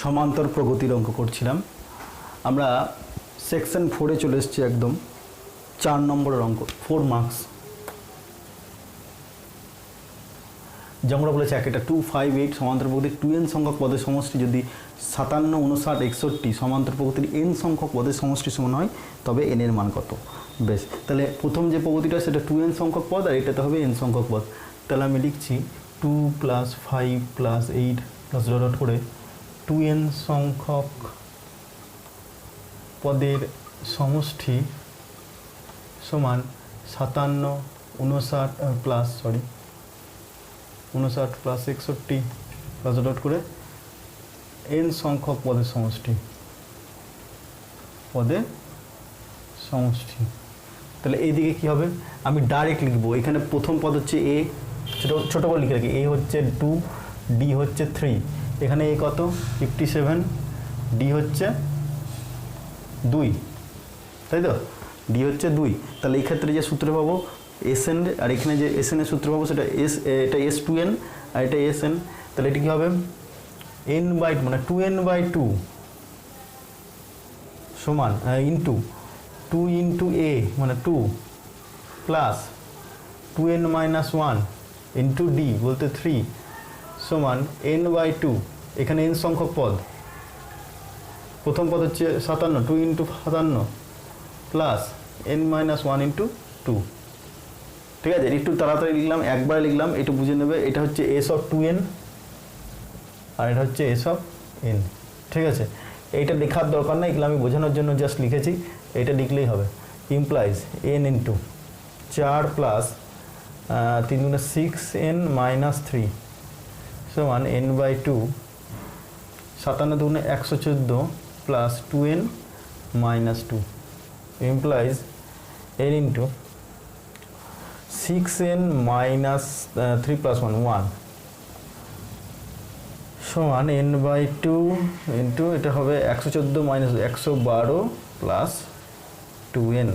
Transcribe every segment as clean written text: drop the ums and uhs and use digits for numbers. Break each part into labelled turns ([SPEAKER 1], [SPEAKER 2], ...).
[SPEAKER 1] সমান্তর প্রগতির অঙ্ক করছিলাম আমরা সেকশন 4 এ চলে এসেছি একদম 4 নম্বরের অঙ্ক 4 মার্কস যেমন আমরা বলেছি একটা 258 সমান্তর প্রগতির 2n সংখ্যক পদের সমষ্টি যদি 57 59 61 সমান্তর প্রগতির n সংখ্যক পদের সমষ্টি সমান হয় তবে n এর মান কত। বেশ, তাহলে প্রথম যে প্রগতিটা সেটা 2n সংখ্যক পদ আর এটাতে হবে n সংখ্যক পদ। তাহলে আমি লিখছি 2 + 5 + 8 প্লাস ডট করে 2n সংখ্যক পদের সমষ্টি সমান 57 59 প্লাস 61 প্লাস ডট করে n সংখ্যক পদের সমষ্টি তাহলে এইদিকে কি হবে আমি ডাইরেক্ট লিখবো এখানে প্রথম পদ হচ্ছে a ছোট করে লিখে রাখি a হচ্ছে 2 d হচ্ছে 3 এখানে a কত 57 d হচ্ছে 2 তাই তো d হচ্ছে 2 তাহলে এই ক্ষেত্রে যে সূত্র পাবো sn আর এখানে যে sn এর সূত্র পাবো সেটা এটা s2n আর এটা sn তাহলে এটা কি হবে n বাই মানে 2n/2 সমান ইনটু 2 ইনটু a মানে 2 প্লাস 2n-1 ইনটু d বলতে 3 সমান n/2 এখানে n সংখ্যক পদ প্রথম পদ হচ্ছে 57 2 ইনটু 57 প্লাস n-1 ইনটু 2 ঠিক আছে একটু তাড়াতাড়ি লিখলাম একবার লিখলাম একটু বুঝে নেবে এটা হচ্ছে s অফ 2n আর এটা হচ্ছে s অফ n ঠিক আছে এইটা লেখার দরকার না এগুলো আমি বোঝানোর জন্য জাস্ট লিখেছি এটা লিখলেই হবে ইমপ্লাইজ n ইনটু 4 প্লাস 3 গুণে 6n মাইনাস 3 সমান n/2 57 দুগুণে 114 plus 2n minus 2 implies n into 6n minus 3 plus 1 সমান n/2 ইন্টু এটা হবে 114 minus 112 plus 2n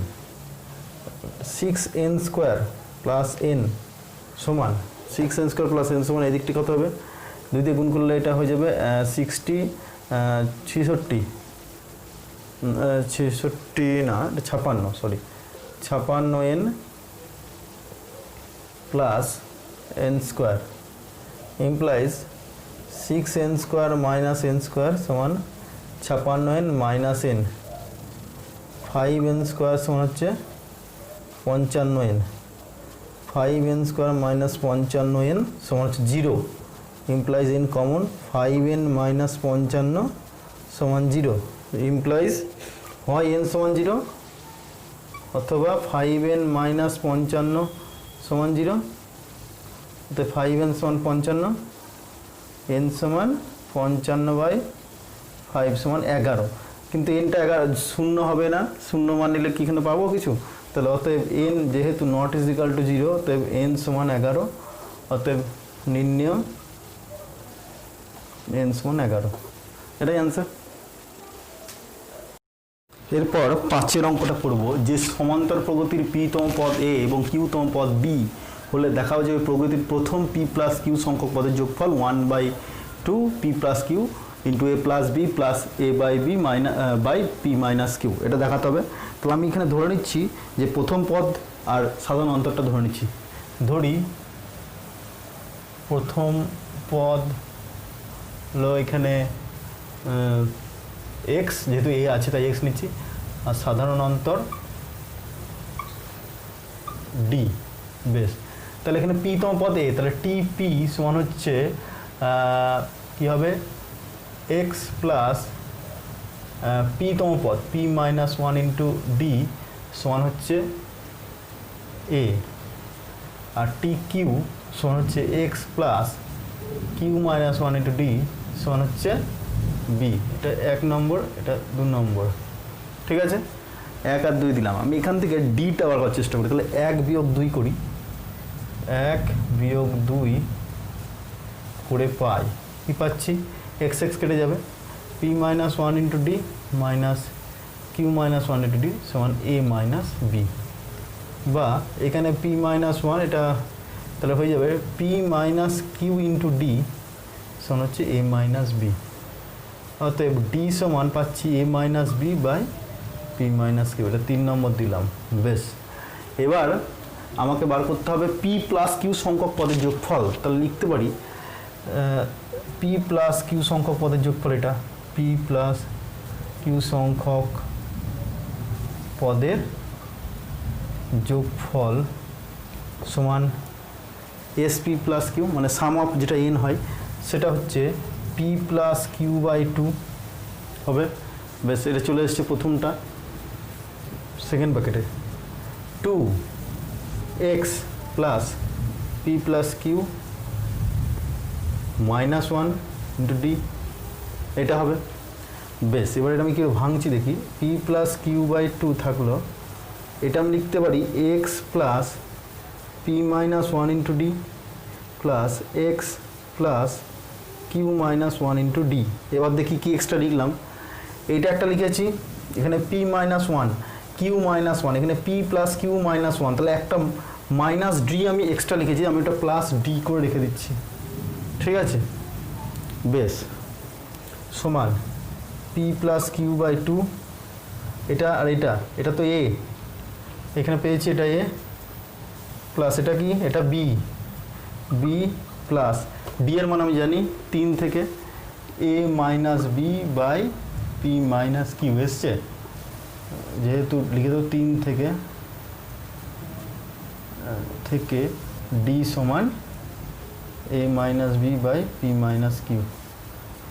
[SPEAKER 1] 6n square plus n সমান 6n স্কোয়ার প্লাস n সমান এদিকটি কত হবে দুই দিয়ে গুণ করলে এটা হয়ে যাবে 66 না 56 sorry 56n plus n square implies 6n square minus n square সমান 56n minus n 5n square সমান হচ্ছে 55n 5n square minus 55n সমান হচ্ছে 0 implies n common 5n minus 55 সমান 0 ইমপ্লাইজ হয় n সমান 0 অথবা 5n মাইনাস 55 সমান 0 তো 5n সমান 55 n সমান 55/5 সমান 11 কিন্তু nটা 11 শূন্য হবে না শূন্য মান নিলে কি এখানে পাবো কিছু তাহলে অতএব n যেহেতু নট ইজ ইকুয়াল টু 0 অতএব n সমান 11 অতএব নির্ণয় n সমান 11 এটাই অ্যান্সার। এরপর 5 এর অঙ্কটা করব যে সমান্তর প্রগতির p তম পদ a এবং q তম পদ b হলে দেখাও যে প্রগতির প্রথম p প্লাস q সংখ্যক পদের যোগফল 1/2 p plus q into a plus b plus a by b by p minus q এটা দেখাতে হবে। তো আমি এখানে ধরে নিচ্ছি যে প্রথম পদ আর সাধারণ অন্তরটা ধরে নিচ্ছি ধরি প্রথম পদ হলো এখানে x যেহেতু a আছে তাই x নিচ্ছি আর সাধারণ অন্তর d বেশ তাহলে এখানে p তম পদ a তাহলে tp সমান হচ্ছে কি হবে x প্লাস p তম পদ p মাইনাস 1 ইন্টু d সমান হচ্ছে a আর tq সমান হচ্ছে x plus q minus 1 into d সমান হচ্ছে b এটা 1 নম্বর এটা 2 নম্বর ঠিক আছে 1 আর 2 দিলাম আমি এখান থেকে d-টা বার করার চেষ্টা করি তাহলে 1 বিয়োগ 2 করি 1 বিয়োগ 2 করে পাই কি পাচ্ছি x কেটে যাবে p minus 1 into d minus q minus 1 into d সমান a মাইনাস b বা এখানে p মাইনাস 1 এটা তাহলে হয়ে যাবে p minus q into d সমান হচ্ছে a মাইনাস b অতএব ডি সমান পাচ্ছি এ minus B by P minus Q, এটা 3 নম্বর দিলাম। বেশ, এবার আমাকে বার করতে হবে পি প্লাস কিউ সংখ্যক পদের যোগফল। তাহলে লিখতে পারি পি প্লাস কিউ সংখ্যক পদের যোগফল, এটা পি প্লাস কিউ সংখ্যক পদের যোগফল সমান এস পি প্লাস কিউ, মানে সাম অফ যেটা এন হয় সেটা হচ্ছে পি প্লাস কিউ বাই 2 হবে। বেশ, এটা চলে এসছে প্রথমটা। সেকেন্ড ব্র্যাকেটে 2x plus P plus q minus 1 into D, এটা হবে। বেশ, এবার এটা আমি কীভাবে ভাঙছি দেখি। পি প্লাস কিউ বাই 2 থাকলো, এটা আমি লিখতে পারি x plus p minus 1 into d plus x plus q minus 1 into d. এবার দেখি কি এক্সট্রা লিখলাম। এইটা একটা লিখেছি, এখানে পি মাইনাস 1 কিউ মাইনাস 1, এখানে পি প্লাস কিউ মাইনাস 1, তাহলে একটা মাইনাস ডি আমি এক্সট্রা লিখেছি, আমি এটা প্লাস ডি করে রেখে দিচ্ছি। ঠিক আছে, বেশ, সমান পি প্লাস কিউ বাই 2, এটা আর এটা তো এ, এখানে পেয়েছি এটা এ, প্লাস এটা কি, এটা বি, বি প্লাস ডি এর মান আমি জানি 3 থেকে এ minus B by P minus Q এসছে, যেহেতু লিখে দেবো 3 থেকে ডি সমান এ minus B by P minus Q.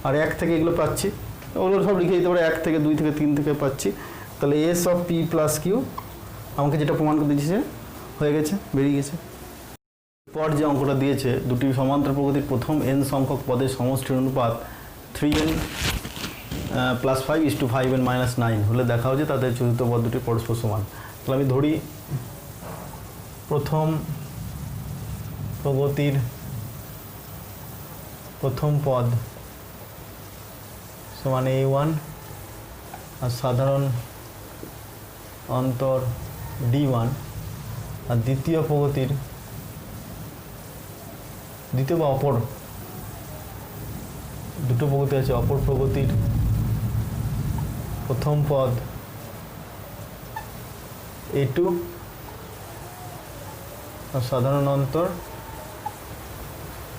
[SPEAKER 1] আর 1 থেকে এগুলো পাচ্ছি, ওগুলো সব লিখে দিতে পারে, 1 থেকে 2 থেকে 3 থেকে পাচ্ছি। তাহলে s of p plus q আমাকে যেটা প্রমাণ করে দিয়েছে হয়ে গেছে, বেরিয়ে গেছে। পর যে অঙ্কটা দিয়েছে, দুটি সমান্তর প্রকৃতির প্রথম n সংখ্যক পদের সমষ্টির অনুপাত 3n প্লাস 5:5n মাইনাস 9 হলে দেখা হচ্ছে তাদের চতুর্থ পদ দুটি পরস্পর সমান। তাহলে আমি ধরি প্রথম প্রগতির প্রথম পদ সমান a1 আর সাধারণ অন্তর d1, আর দ্বিতীয় প্রগতির দ্বিতীয় বা অপর দুটো প্রগতি আছে, অপর প্রগতির প্রথম পদ a2 আর সাধারণ অন্তর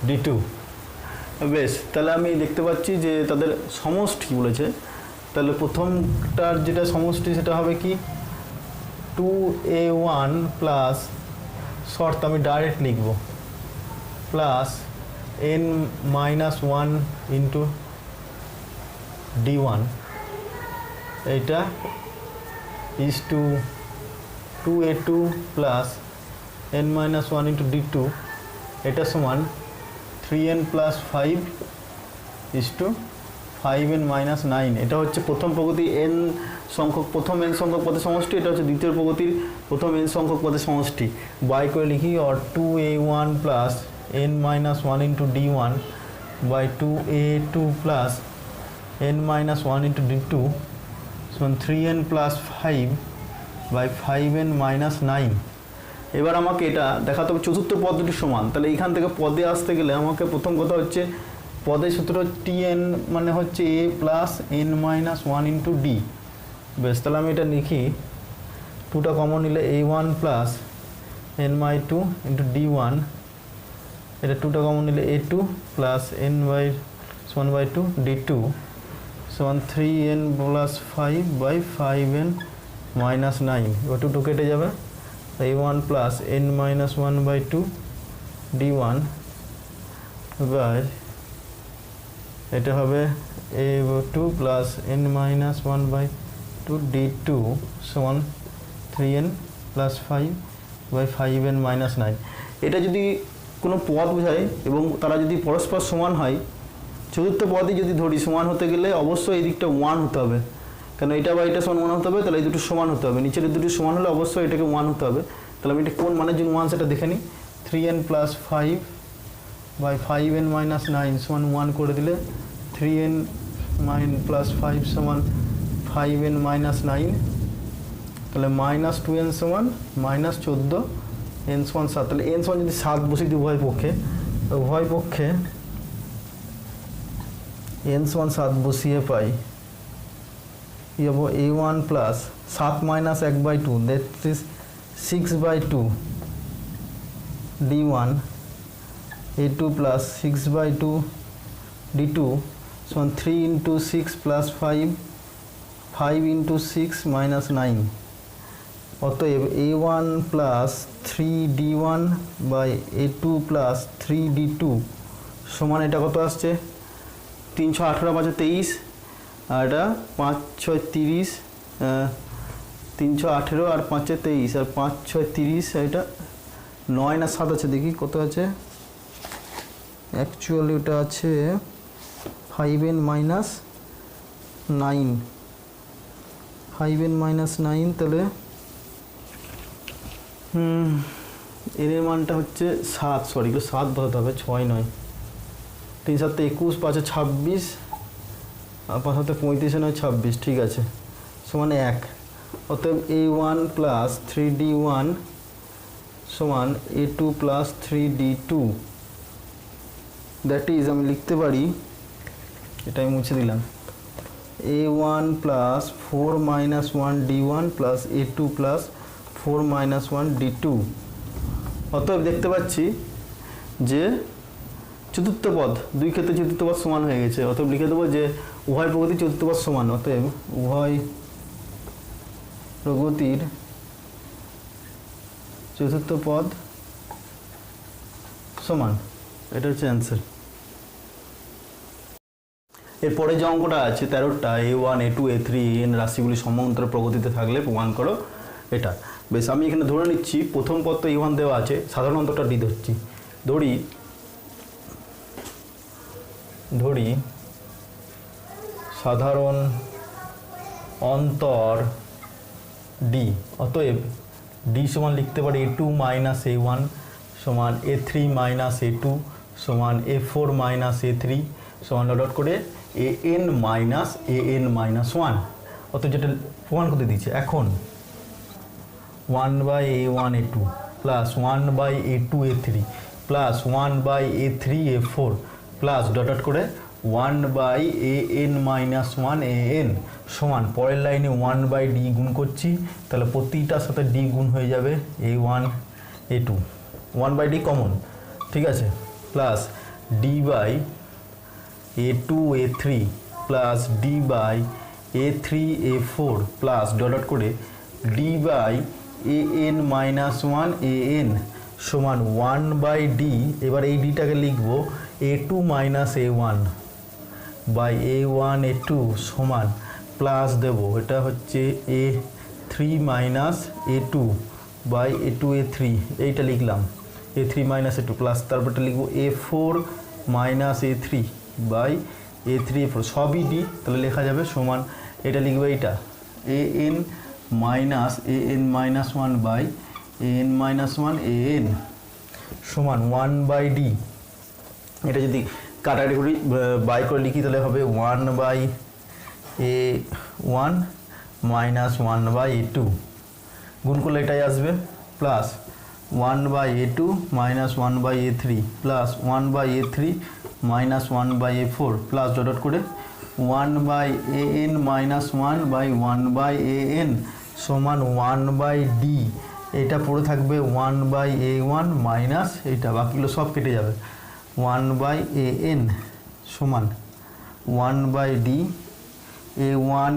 [SPEAKER 1] d2। বেশ, তাহলে আমি দেখতে পাচ্ছি যে তাদের সমষ্টি বলেছে। তাহলে প্রথমটার যেটা সমষ্টি সেটা হবে কি 2a1 প্লাস, শর্ত আমি ডাইরেক্ট লিখব, plus n minus 1 into d1, এইটা is to 2a2 plus n minus 1 into d2, এটা সমান 3n plus 5 is two 5n minus 9। এটা হচ্ছে প্রথম প্রগতি n সংখ্যক প্রথম n সংখ্যক পদের সমষ্টি, এটা হচ্ছে দ্বিতীয় প্রগতির প্রথম n সংখ্যক পদের সমষ্টি। বাই করে লিখি, or 2a1 plus n minus 1 into d1 by 2a2 plus n minus 1 into d2 সমান 3n plus 5 by 5n minus 9। এবার আমাকে এটা দেখাতে হবে চতুর্থ পদ দুটি সমান। তাহলে এখান থেকে পদে আসতে গেলে আমাকে প্রথম কথা হচ্ছে পদের সূত্র tn মানে হচ্ছে a plus n minus 1 into d। বেশ, তাহলে আমি এটা লিখি, 2টা কমন নিলে a1 plus n by 2 into d1, এটা 2টা কমন নিলে a2 plus n by 1 by 2 d2 সমান 3n plus 5 by 5n minus 9। এবার 2 কেটে যাবে, a1 plus n minus 1 by 2 d1 by এটা হবে a2 plus n minus 1 by 2 d2 সমান 3n plus 5 by 5n minus 9। এটা যদি কোনো পদ বোঝায় এবং তারা যদি পরস্পর সমান হয়, চতুর্থ পদই যদি ধরি, সমান হতে গেলে অবশ্যই এই দিকটা 1 হতে হবে, কারণ এটা বা এটা সমান 1 হতে হবে, তাহলে এই দুটো সমান হতে হবে। নিচের দুটো সমান হলে অবশ্যই এটাকে 1 হতে হবে। তাহলে আমি এটা কোন মানের জন্য 1 সেটা দেখে নিই। 3n plus 5 by 5n minus 9 সমান 1 করে দিলে 3n প্লাস 5 সমান 5n মাইনাস 9, তাহলে মাইনাস 2n সমান মাইনাস 14, n সমান 7। তাহলে n সমান যদি 7 বসিয়ে দিই উভয় পক্ষে n সমান 7 বসিয়ে পাই কি হবো a1 plus 7 minus 1/2 that is 6/2 d1 a2 plus 6/2 d2 so 3 into 6 plus 5 into 6 minus 9 অতএব a1 plus 3d1 by a2 plus 3d2 সমান এটা কত আসছে 318 5 23 আর এটা 5 6 30 318 আর 5 23 আর 5 6 30 এটা 9 আর 7 আছে দেখি কত আছে অ্যাকচুয়ালি ওটা আছে 5n minus 9 5n minus 9 তাহলে এর মানটা হচ্ছে 7 সরি 7 বসাতে হবে 6 নয় 3 7 21 5 26 আর 5 7 35 নয় 26 ঠিক আছে সমান 1 অতএব a1 প্লাস 3d1 সমান a2 plus 3d2 that is আমি লিখতে পারি এটা আমি মুছে দিলাম a1 plus 4 minus 1 d1 plus a2 plus 4 minus 1 d2 অতএব দেখতে পাচ্ছি যে চতুর্থ পদ দুই ক্ষেত্রে চতুর্থ পদ সমান হয়ে গেছে অতএব লিখে দেবো যে উভয় প্রগতির চতুর্থ পদ সমান অতএব উভয় প্রগতির চতুর্থ পদ সমান এটা হচ্ছে অ্যান্সার এরপরে যে অঙ্কটা আছে 13টা a1 a2 a3 an রাশিগুলি সমান্তরাল প্রগতিতে থাকলে প্রমাণ করো এটা বেশ আমি এখানে ধরে নিচ্ছি প্রথম পদ তো a1 দেওয়া আছে সাধারণ অন্তরটা ডি ধরছি ধরি সাধারণ অন্তর ডি অতএব ডি সমান লিখতে পারি a2 মাইনাস a1 সমান a3 মাইনাস a2 সমান a4 মাইনাস a3 সমান ডট করে an মাইনাস an-1 অতএব যেটা প্রমাণ করতে দিচ্ছে এখন 1 by a1 a2 plus 1 by a2 a3 plus 1 by a3 a4 plus dot করে 1 বাই an-1 an সমান পরের লাইনে 1 বাই ডি গুণ করছি তাহলে প্রতিটার সাথে ডি গুণ হয়ে যাবে a1 a2 1 by D common ঠিক আছে plus d by a2 a3 plus d by a3 a4 plus dot করে ডি বাই an-1 an সমান 1 বাই ডি এবার এই ডিটাকে লিখব a2 minus a1 by a1 a2 সমান প্লাস দেব এটা হচ্ছে a3 minus a2 by a2 a3 এইটা লিখলাম a3 মাইনাস a2 প্লাস তারপরটা লিখব a4 minus a3 by a3 a4 সবই ডি তাহলে লেখা যাবে সমান এটা লিখবে এইটা an minus an-1 by an-1 an সমান 1 বাই ডি এটা যদি কাটাকাটি করি বাই করে লিখি তাহলে হবে 1 by a1 minus 1 by a2 গুণ করলে এটাই আসবে plus 1 by a2 minus 1 by a3 plus 1 by a3 minus 1 by a4 plus dot করে 1 by an-1 by 1 by an সমান 1 বাই ডি এটা পড়ে থাকবে 1 বাই a1 মাইনাস এটা বাকিগুলো সব কেটে যাবে 1 বাই an সমান 1 by D a1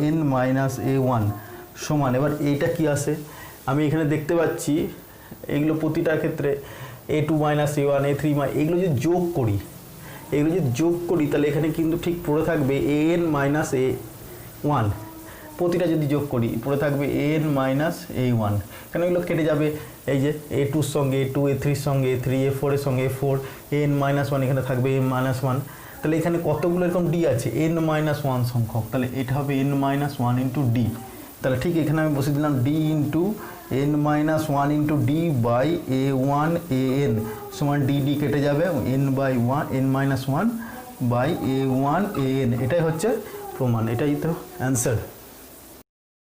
[SPEAKER 1] an minus a1 সমান এবার এইটা কি আসে আমি এখানে দেখতে পাচ্ছি এগুলো প্রতিটার ক্ষেত্রে a2 মাইনাস a1 a3 এগুলো যদি যোগ করি তাহলে এখানে কিন্তু ঠিক পড়ে থাকবে an মাইনাস a1 প্রতিটা যদি যোগ করি পড়ে থাকবে an মাইনাস a1 কেন এগুলো কেটে যাবে এই যে a2 এর সঙ্গে a2 a3 এর সঙ্গে a3 a4 এর সঙ্গে a4 an মাইনাস 1 এখানে থাকবে an মাইনাস 1 তাহলে এখানে কতগুলো এরকম ডি আছে n মাইনাস 1 সংখ্যক তাহলে এটা হবে n মাইনাস 1 ইন্টু ডি তাহলে ঠিক এখানে আমি বসে দিলাম d into n minus 1 into d by a1 an সমান ডি কেটে যাবে n by 1 n minus 1 by a1 an এটাই হচ্ছে প্রমাণ এটাই তো অ্যান্সার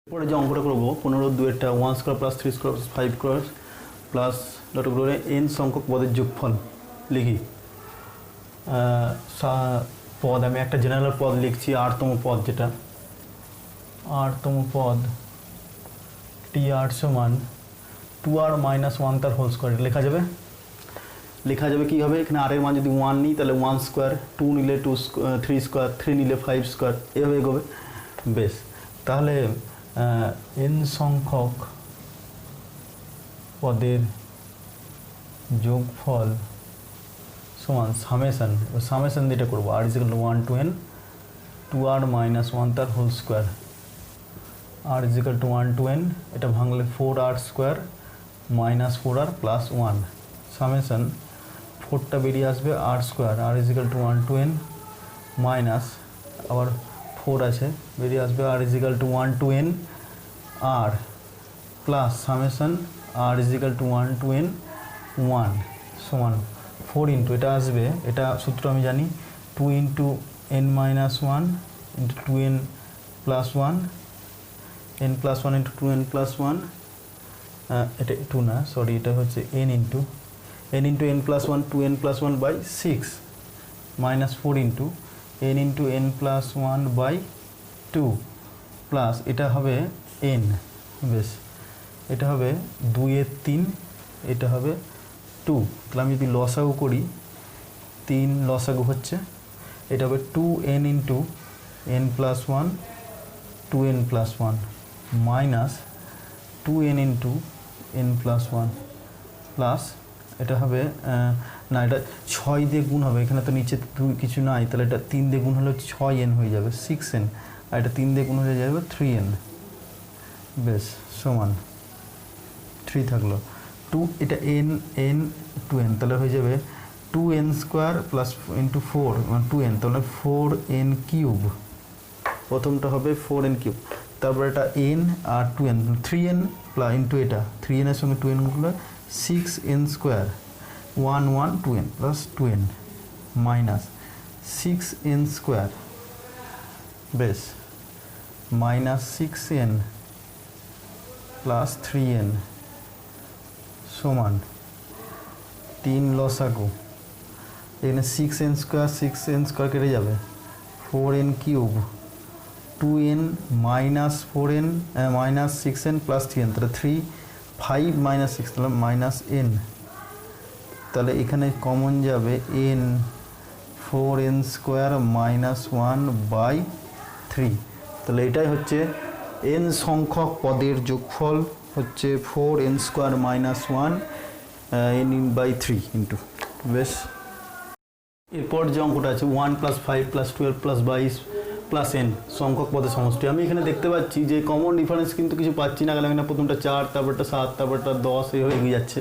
[SPEAKER 1] এরপরে যে অঙ্কটা করবো 15-2 1 square plus 3 square plus 5 square plus dot করে n সংখ্যক পদের যোগফল লিখি পদ, আমি একটা জেনারেল পদ লিখছি, আরতম পদ যেটা আরতম পদ টি আর সমান 2r - 1 তার হোল স্কোয়ার লেখা যাবে। কী হবে, এখানে আর এর মান যদি 1 নিই তাহলে 1 স্কোয়ার, 2 নিলে 2 3 স্কোয়ার, 3 নিলে 5 স্কোয়ার, এভাবে এগোবে। বেশ, তাহলে n সংখ্যক পদের যোগফল সমান সামেশন যেটা করবো r = 1 to n 2r - 1 তার whole square, r = 1 to n, এটা ভাঙলে 4r স্কোয়ার - 4r + 1 সামেশন 4টা বেরিয়ে আসবে r square, r = 1 to n minus আবার 4 আছে বেরিয়ে আসবে r = 1 to n r plus summation r = 1 to n 1 সমান 4 ইন্টু এটা আসবে, এটা সূত্র আমি জানি 2 into n - 1 into 2n + 1 n + 1 into 2n + 1, এটা 2 না সরি, এটা হচ্ছে n into n + 1 2n + 1 by 6 minus 4 into n + 1 by 2 plus এটা হবে n। বেশ, এটা হবে 2 এর 3, এটা হবে 2, তাহলে আমি যদি লসাগু করি 3 লসাগু হচ্ছে, এটা হবে 2n into n + 1 2n + 1 minus 2n into n + 1 plus এটা হবে না এটা 6 দিয়ে গুণ হবে, এখানে তো নিচে কিছু নাই, তাহলে এটা 3 দিয়ে গুণ হলে 6n হয়ে যাবে 6n, আর এটা 3 দিয়ে গুণ হয়ে যাবে 3n। বেশ, সমান 3 থাকলো 2, এটা n 2n, তাহলে হয়ে যাবে 2n স্কোয়ার প্লাস ইন্টু 4 মানে 2n, তাহলে 4n কিউব, প্রথমটা হবে 4n কিউব, তারপর এটা n আর 2n 3n প্লাস ইন্টু এটা 3n এর সঙ্গে 2n গুলো 6n square 1 1 2n plus 2n minus 6n square, বেশ মাইনাস 6n প্লাস 3n সমান 3 লসাগু, এখানে 6n স্কোয়ার কেটে যাবে 4n cube 2n minus 4n minus 6n plus 3n, তাহলে 3 5 মাইনাস 6 তাহলে মাইনাস n, তাহলে এখানে কমন যাবে n 4n square minus 1 by 3, তাহলে এটাই হচ্ছে n সংখ্যক পদের যোগফল হচ্ছে 4n square minus 1 n by 3 into. বেশ, এরপর যে অঙ্কটা আছে 1 + 5 + 12 + 22 প্লাস n সংখ্যক পদের সমষ্টি, আমি এখানে দেখতে পাচ্ছি যে কমন ডিফারেন্স কিন্তু কিছু পাচ্ছি না, কারণ এখানে প্রথমটা 4 তারপরটা 7 তারপরটা 10 এইভাবে এগিয়ে যাচ্ছে।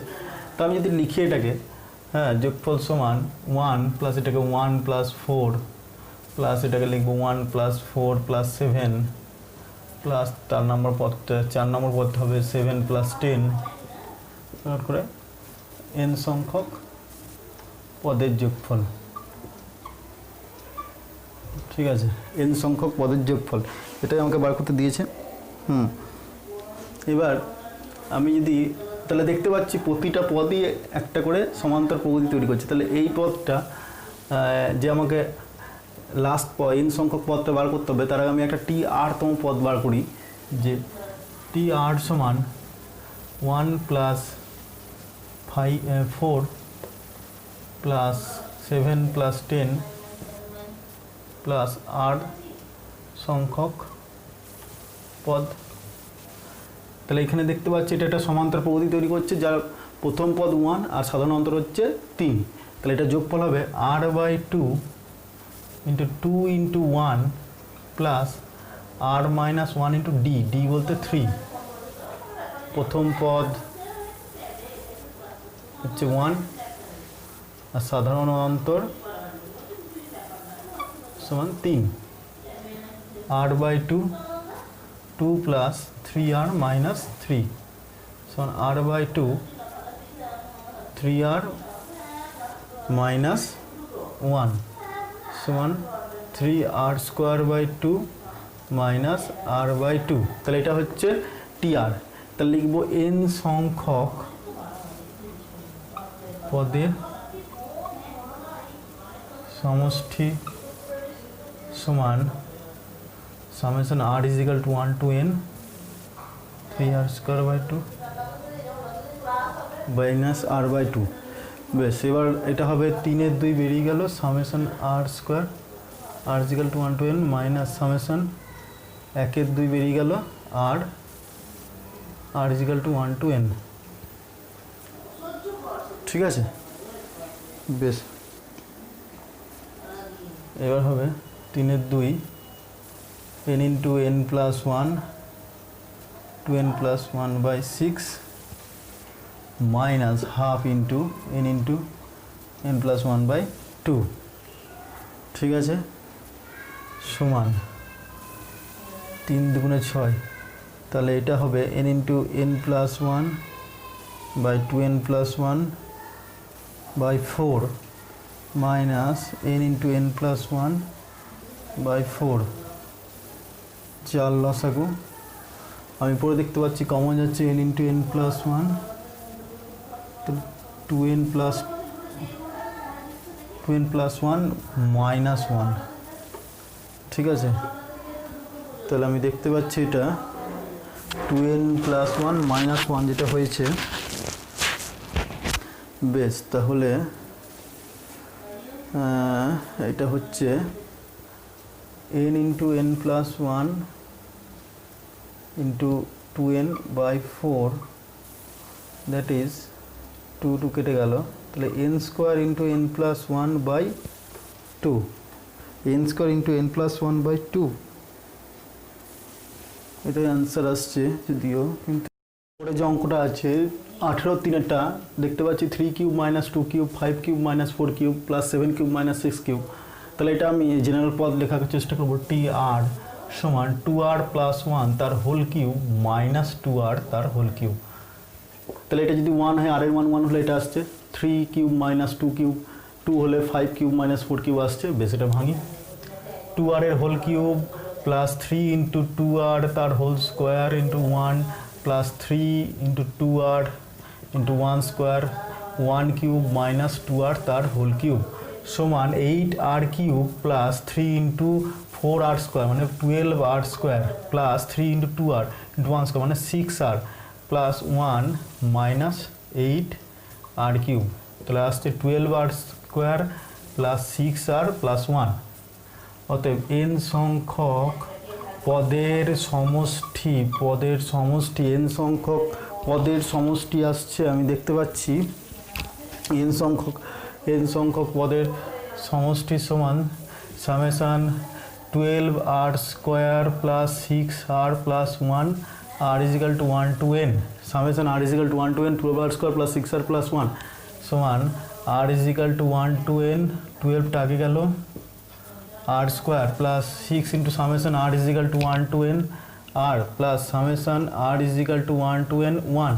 [SPEAKER 1] তো আমি যদি লিখি এটাকে, হ্যাঁ, যোগফল সমান 1 প্লাস এটাকে 1 + 4 প্লাস এটাকে লিখবো 1 + 4 + 7 প্লাস 4 নম্বর পদটা হবে 7 + 10 করে n সংখ্যক পদের যোগফল। ঠিক আছে, n সংখ্যক পদের যোগফল এটাই আমাকে বার করতে দিয়েছে। এবার আমি যদি তাহলে দেখতে পাচ্ছি প্রতিটা পদই একটা করে সমান্তর প্রগতি তৈরি করছে, তাহলে এই পদটা যে আমাকে লাস্ট n সংখ্যক পদটা বার করতে হবে, তার আগে আমি একটা tr-তম পদ বার করি, যে tr সমান 1 + 4 প্লাস 7 + 10 প্লাস r সংখ্যক পদ। তাহলে এখানে দেখতে পাচ্ছি এটা একটা সমান্তর প্রগতি তৈরি করছে, যার প্রথম পদ 1 আর সাধারণ অন্তর হচ্ছে 3, তাহলে এটা যোগফল হবে r/2 into 2 into 1 plus r - 1 into d বলতে 3, প্রথম পদ হচ্ছে 1 আর সাধারণ অন্তর সমান 3, r/2 2 প্লাস 3r - 3 সমান r/2 3r - 1 সমান 3r² / 2 মাইনাস r/2, তাহলে এটা হচ্ছে tr। তাহলে লিখব n সংখ্যক পদের সমষ্টি সমান summation r is equal to 1 to n 3r square by 2 minus r by 2। বেশ, এবার এটা হবে 3 এর 2 বেরিয়ে গেল, summation r square r is equal to 1 to n minus summation 1 এর 2 বেরিয়ে গেল r is equal to 1 to n। ঠিক আছে, বেশ, এবার হবে 3 এর 2 n into n plus 1 2n plus 1 by 6 minus half into n plus 1 by 2। ঠিক আছে, সমান 3 দুগুণে 6, তাহলে এটা হবে n into n plus 1 by 2n plus 1 by 4 minus n into n plus 1 by 4। 4 লসাগু, আমি পরে দেখতে পাচ্ছি কমন যাচ্ছে n ইন্টু n প্লাস 1, তো 2n প্লাস 1 মাইনাস 1। ঠিক আছে, তাহলে আমি দেখতে পাচ্ছি এটা 2n প্লাস 1 মাইনাস 1 যেটা হয়েছে। বেশ, তাহলে এটা হচ্ছে n into n plus 1 into 2n by 4, that is 2 কেটে গেল, তাহলে n square into n plus 1 by 2, n square into n plus 1 by 2, এটাই অ্যান্সার আসছে। যদিও কিন্তু পরে যে অঙ্কটা আছে 18 3টা দেখতে পাচ্ছি 3 cube minus 2 cube 5 cube minus 4 cube plus 7 cube minus 6 cube, তাহলে এটা আমি জেনারেল পদ লেখার চেষ্টা করবো। TR সমান 2r প্লাস 1 তার হোল কিউব মাইনাস 2r তার হোল কিউব। তাহলে এটা যদি 1 হয়, আর এর মান 1 হলে এটা আসছে 3 কিউব মাইনাস 2 কিউব, 2 হলে 5 কিউব মাইনাস 4 কিউব আসছে। বেশ, এটা ভাঙি, 2r এর whole cube plus 3 into 2r তার whole square into 1 plus 3 into 2r into 1 square 1 cube minus 2r তার হোল কিউব সমান 8r cube plus 3 into 4r square মানে 12r square plus 3 into 2r into 1 square মানে 6r plus 1 minus 8r cube. তাহলে আসছে 12r square plus 6r plus 1। অতএব n সংখ্যক পদের সমষ্টি n সংখ্যক পদের সমষ্টি আসছে, আমি দেখতে পাচ্ছি n সংখ্যক পদের সমষ্টি সমান summation 12r square plus 6r plus 1 r is equal to 1 to n, summation r is equal to 1 to n 12r square plus 6r plus 1 সমান r is equal to 1 to n, 12টা আগে গেল, r square plus 6 into summation r is equal to 1 to n r plus summation r is equal to 1 to n 1,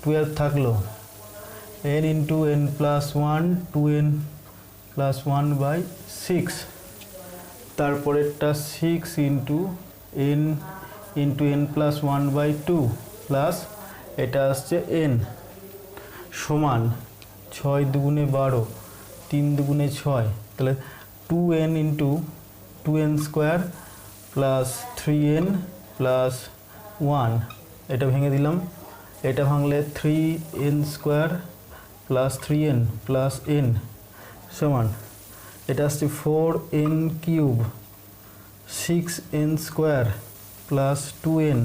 [SPEAKER 1] 12 থাকলো n into n plus 1 to n plus 1 by 6, তারপরেরটা 6 into n plus 1 by 2 plus এটা আসছে n সমান 6 দুগুণে 12 3 দুগুণে 6, তাহলে 2n into 2n square plus 3n plus 1, এটা ভেঙে দিলাম, এটা ভাঙলে 3n square plus 3n plus n সমান এটা আসছে 4n cube 6n square plus 2n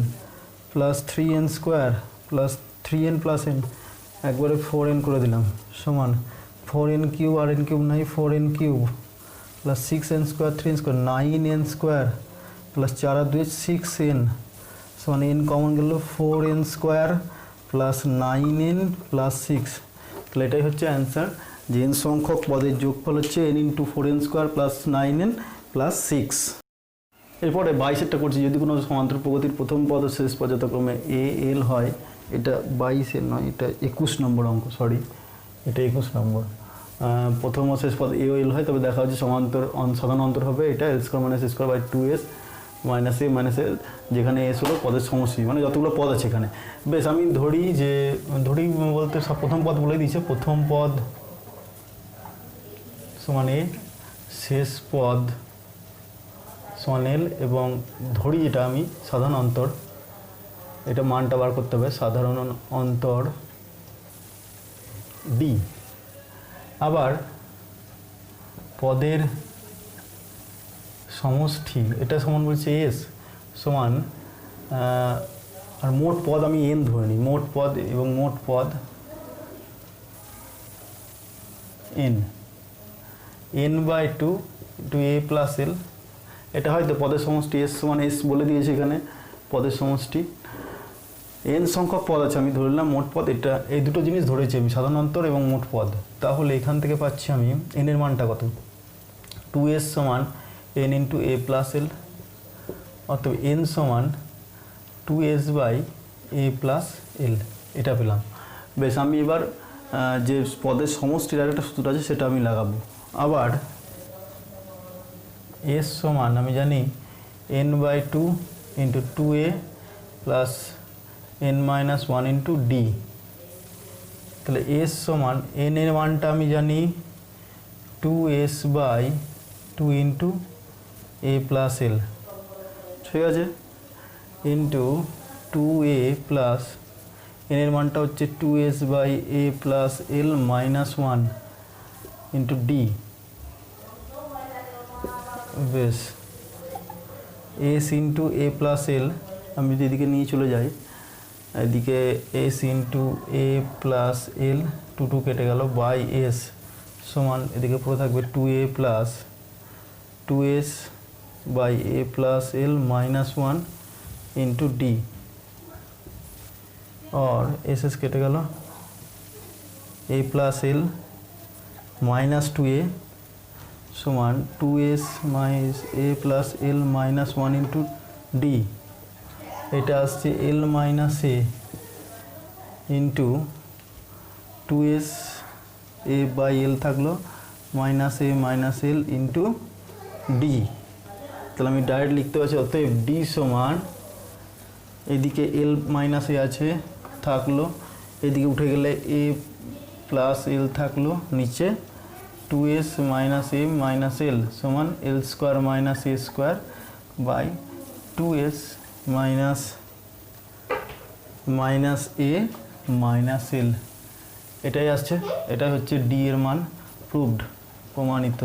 [SPEAKER 1] plus 3n square plus 3n plus n, একবারে 4n করে দিলাম সমান 4n কিউব আর n কিউব নাই 4n cube plus 6n square 3n square 9n square plus 4 আর 2 6n সমান n common গেল 4n square plus 9n plus 6, তাহলে এটাই হচ্ছে অ্যান্সার যে n সংখ্যক পদের যোগফল হচ্ছে n into 4n square plus 9n plus 6। এরপরে 22-এরটা করছি, যদি কোনো সমান্তর প্রগতির প্রথম পদ ও শেষ পদ যথাক্রমে a l হয়, এটা 22-এর নয়, এটা 21 নম্বর অঙ্ক, সরি এটা 21 নম্বর। প্রথম ও শেষ পদ এ ও এল হয়, তবে দেখা হচ্ছে সমান্তর সাধারণ অন্তর হবে এটা এল square minus square by 2s minus a minus এল, যেখানে এস হলো পদের সমষ্টি, মানে যতগুলো পদ আছে এখানে। বেশ, আমি ধরি বলতে সব প্রথম পদ বলে দিয়েছে, প্রথম পদ সমান এ, শেষ পদ সমান এল এবং ধরি যেটা আমি সাধারণ অন্তর, এটা মানটা বার করতে হবে, সাধারণ অন্তর ডি। আবার পদের সমষ্টি এটা সমান বলছে এস সমান, আর মোট পদ আমি এন ধরে নিই, মোট পদ এবং মোট পদ N, N by two two A plus এল। এটা হয়তো পদের সমষ্টি এস সমান এস বলে দিয়েছে এখানে, পদের সমষ্টি এন সংখ্যক পদ আছে, আমি ধরলাম মোট পদ, এটা এই দুটো জিনিস ধরেছি আমি, সাধারণ অন্তর এবং মোট পদ। তাহলে এখান থেকে পাচ্ছি আমি এন এর মানটা কত, 2s সমান n ইন্টু এ প্লাস এল, অর্থাৎ n সমান 2s বাই এ প্লাস এল, এটা পেলাম। বেশ, আমি এবার যে পদের সমষ্টির আরেকটা সূত্র আছে সেটা আমি লাগাবো। আবার s সমান আমি জানি n by two into 2a plus n minus 1 into d. তাহলে s সমান n এর মানটা আমি জানি 2s by 2 into a plus l, ঠিক আছে, ইন্টু 2a প্লাস n এর মানটা হচ্ছে 2s by a plus l minus 1 into d. বেশ, s into a plus l আমি যদি এদিকে নিয়ে চলে যাই, এদিকে s into a plus l, two two কেটে গেল, বাই s সমান এদিকে পুরো থাকবে 2a plus 2s by a plus l minus 1 into d, और एस एस केटे गल, a plus l minus 2a समान 2s minus a plus l minus 1 into D, এটা আসছে l minus a into 2s a by l থাকলো minus L into d. তাহলে আমি direct লিখতে পারছি, অতএব ডি সমান এদিকে এল মাইনাস এ আছে থাকলো, এদিকে উঠে গেলে এ প্লাস এল থাকলো, নিচে 2s minus a minus l সমান l square minus a square by 2s minus minus a minus l, এটাই আসছে, এটাই হচ্ছে ডি এর মান, প্রুভড, প্রমাণিত।